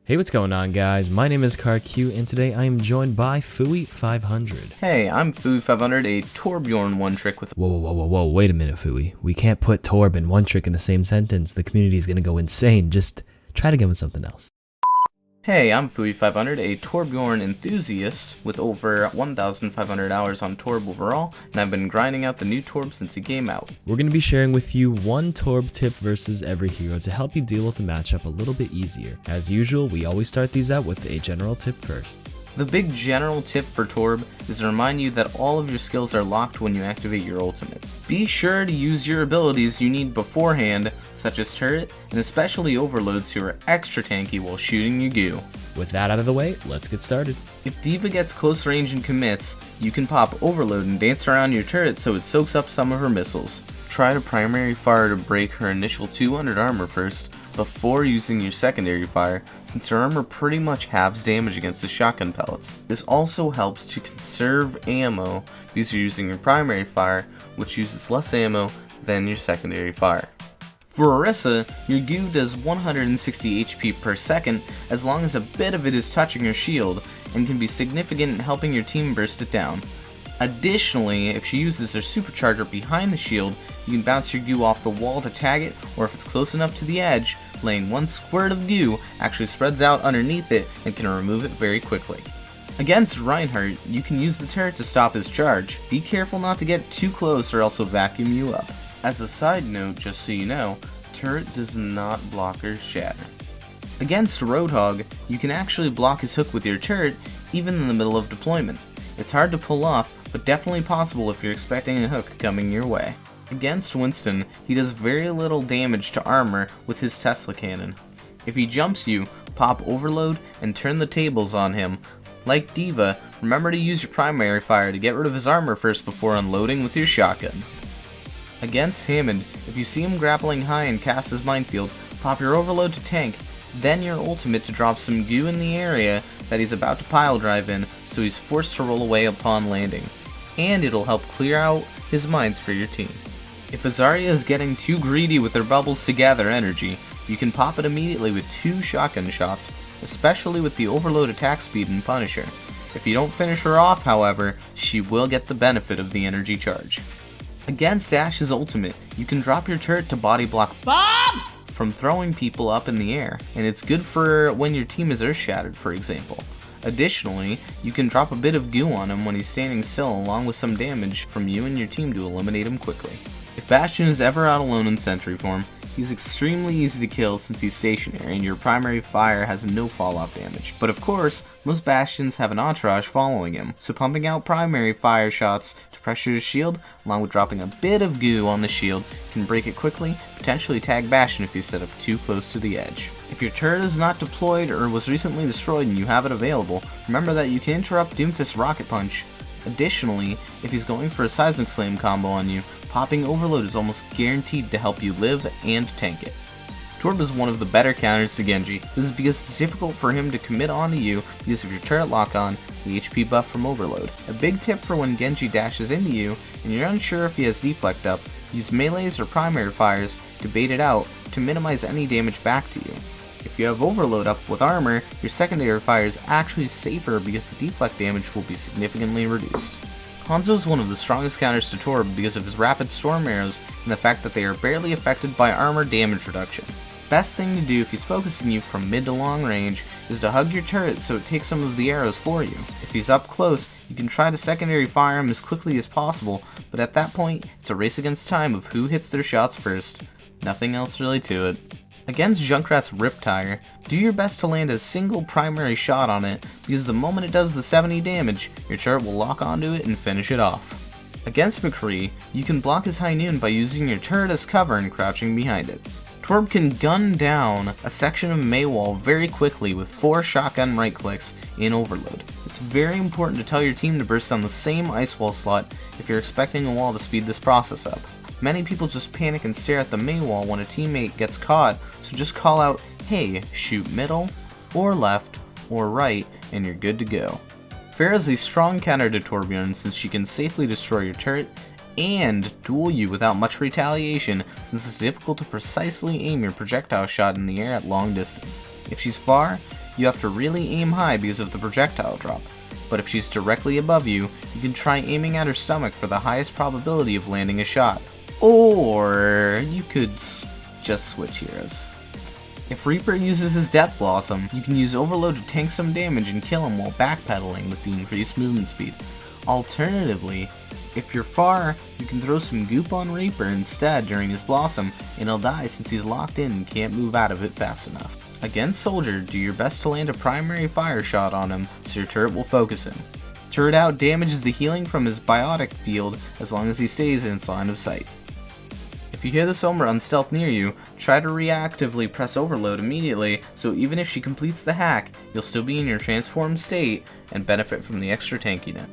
Hey, what's going on, guys? My name is KarQ, and today I am joined by Fuey500. Hey, I'm Fuey500, a TORBJORN one-trick with... Whoa, wait a minute, Fuey. We can't put Torb and one trick in the same sentence. The community is gonna go insane. Just try to give us something else. Hey, I'm Fuey500, a TORBJORN enthusiast with over 1,500 hours on Torb overall, and I've been grinding out the new Torb since he came out. We're gonna be sharing with you one Torb tip versus every hero to help you deal with the matchup a little bit easier. As usual, we always start these out with a general tip first. The big general tip for Torb is to remind you that all of your skills are locked when you activate your ultimate. Be sure to use your abilities you need beforehand, such as Turret, and especially Overloads who are extra tanky while shooting your goo. With that out of the way, let's get started. If D.Va gets close range and commits, you can pop Overload and dance around your turret so it soaks up some of her missiles. Try to primary fire to break her initial 200 armor first, before using your secondary fire, since her armor pretty much halves damage against the shotgun pellets. This also helps to conserve ammo because you're using your primary fire, which uses less ammo than your secondary fire. For Orisa, your goo does 160 HP per second as long as a bit of it is touching your shield, and can be significant in helping your team burst it down. Additionally, if she uses her supercharger behind the shield, you can bounce your goo off the wall to tag it, or if it's close enough to the edge, laying one squirt of goo actually spreads out underneath it and can remove it very quickly. Against Reinhardt, you can use the turret to stop his charge. Be careful not to get too close or else he'll vacuum you up. As a side note, just so you know, turret does not block or shatter. Against Roadhog, you can actually block his hook with your turret, even in the middle of deployment. It's hard to pull off, but definitely possible if you're expecting a hook coming your way. Against Winston, he does very little damage to armor with his Tesla cannon. If he jumps you, pop Overload and turn the tables on him. Like D.Va, remember to use your primary fire to get rid of his armor first before unloading with your shotgun. Against Hammond, if you see him grappling high and cast his minefield, pop your Overload to tank, then your ultimate to drop some goo in the area that he's about to pile drive in, so he's forced to roll away upon landing. And it'll help clear out his mines for your team. If Azaria is getting too greedy with their bubbles to gather energy, you can pop it immediately with 2 shotgun shots, especially with the Overload attack speed and Punisher. If you don't finish her off, however, she will get the benefit of the energy charge. Against Ashe's ultimate, you can drop your turret to body block Bob from throwing people up in the air, and it's good for when your team is earth shattered, for example. Additionally, you can drop a bit of goo on him when he's standing still, along with some damage from you and your team to eliminate him quickly. If Bastion is ever out alone in sentry form, he's extremely easy to kill since he's stationary and your primary fire has no fall off damage. But of course, most Bastions have an entourage following him, so pumping out primary fire shots to pressure his shield, along with dropping a bit of goo on the shield, can break it quickly, potentially tag Bastion if you set up too close to the edge. If your turret is not deployed or was recently destroyed and you have it available, remember that you can interrupt Doomfist's Rocket Punch. Additionally, if he's going for a Seismic Slam combo on you, popping Overload is almost guaranteed to help you live and tank it. Torb is one of the better counters to Genji. This is because it's difficult for him to commit onto you because of your turret lock on, the HP buff from Overload. A big tip for when Genji dashes into you and you're unsure if he has deflect up, use melees or primary fires to bait it out to minimize any damage back to you. If you have Overload up with armor, your secondary fire is actually safer because the deflect damage will be significantly reduced. Hanzo is one of the strongest counters to Torb because of his rapid storm arrows and the fact that they are barely affected by armor damage reduction. Best thing to do if he's focusing you from mid to long range is to hug your turret so it takes some of the arrows for you. If he's up close, you can try to secondary fire him as quickly as possible, but at that point, it's a race against time of who hits their shots first. Nothing else really to it. Against Junkrat's Riptire, do your best to land a single primary shot on it, because the moment it does the 70 damage, your turret will lock onto it and finish it off. Against McCree, you can block his High Noon by using your turret as cover and crouching behind it. Torb can gun down a section of Maywall very quickly with 4 shotgun right clicks in Overload. It's very important to tell your team to burst on the same ice wall slot if you're expecting a wall to speed this process up. Many people just panic and stare at the Maywall when a teammate gets caught, so just call out, hey, shoot middle, or left, or right, and you're good to go. Pharah is a strong counter to TORBJORN since she can safely destroy your turret and duel you without much retaliation since it's difficult to precisely aim your projectile shot in the air at long distance. If she's far, You have to really aim high because of the projectile drop, but if she's directly above you, you can try aiming at her stomach for the highest probability of landing a shot. Or you could just switch heroes. If Reaper uses his Death Blossom, you can use Overload to tank some damage and kill him while backpedaling with the increased movement speed. Alternatively, if you're far, you can throw some goop on Reaper instead during his Blossom, and he'll die since he's locked in and can't move out of it fast enough. Against Soldier, do your best to land a primary fire shot on him so your turret will focus him. Turret out damages the healing from his biotic field as long as he stays in its line of sight. If you hear the Sombra on stealth near you, try to reactively press Overload immediately, so even if she completes the hack, you'll still be in your transformed state and benefit from the extra tankiness.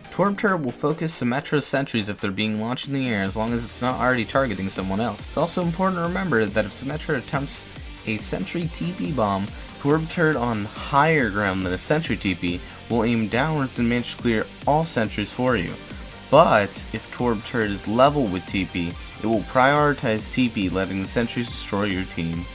Torb turret will focus Symmetra's sentries if they're being launched in the air as long as it's not already targeting someone else. It's also important to remember that if Symmetra attempts a sentry TP bomb, Torb turret on higher ground than a sentry TP will aim downwards and manage to clear all sentries for you. But if Torb turret is level with TP, it will prioritize TP, letting the sentries destroy your team.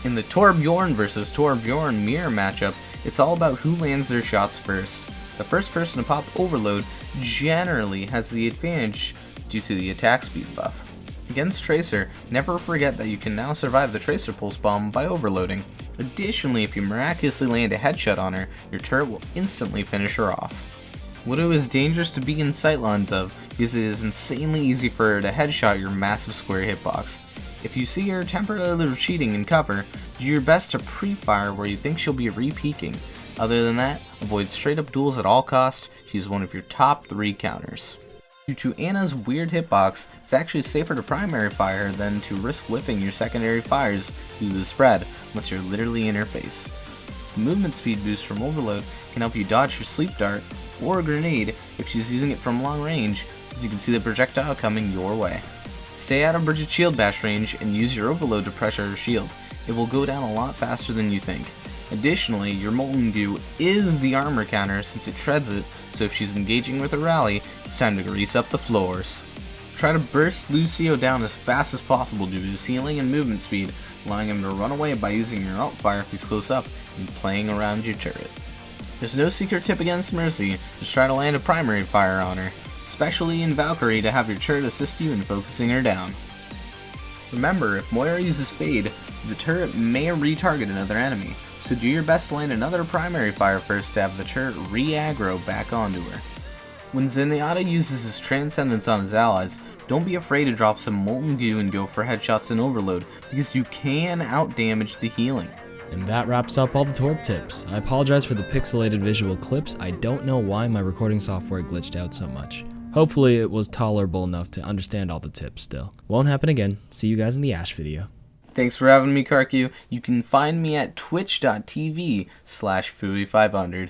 In the TORBJORN vs TORBJORN mirror matchup, it's all about who lands their shots first. The first person to pop Overload generally has the advantage due to the attack speed buff. Against Tracer, never forget that you can now survive the Tracer Pulse Bomb by overloading. Additionally, if you miraculously land a headshot on her, your turret will instantly finish her off. Widow is dangerous to be in sightlines of because it is insanely easy for her to headshot your massive square hitbox. If you see her temporarily retreating in cover, do your best to pre-fire where you think she'll be re-peeking. Other than that, avoid straight up duels at all costs. She's one of your top 3 counters. Due to Ana's weird hitbox, it's actually safer to primary fire than to risk whiffing your secondary fires due to the spread, unless you're literally in her face. The movement speed boost from Overload can help you dodge her sleep dart or a grenade if she's using it from long range, since you can see the projectile coming your way. Stay out of Bridget's shield bash range and use your Overload to pressure her shield. It will go down a lot faster than you think. Additionally, your Molten Goo is the armor counter since it shreds it, so if she's engaging with a rally, it's time to grease up the floors. Try to burst Lucio down as fast as possible due to his healing and movement speed, allowing him to run away by using your alt fire if he's close up and playing around your turret. There's no secret tip against Mercy, just try to land a primary fire on her, especially in Valkyrie to have your turret assist you in focusing her down. Remember, if Moira uses Fade, the turret may retarget another enemy, so do your best to land another primary fire first to have the turret re-aggro back onto her. When Zenyatta uses his Transcendence on his allies, don't be afraid to drop some Molten Goo and go for headshots and Overload, because you can out-damage the healing. And that wraps up all the TORB tips. I apologize for the pixelated visual clips. I don't know why my recording software glitched out so much. Hopefully it was tolerable enough to understand all the tips still. Won't happen again. See you guys in the Ashe video. Thanks for having me, KarQ. You can find me at twitch.tv/Fuey500.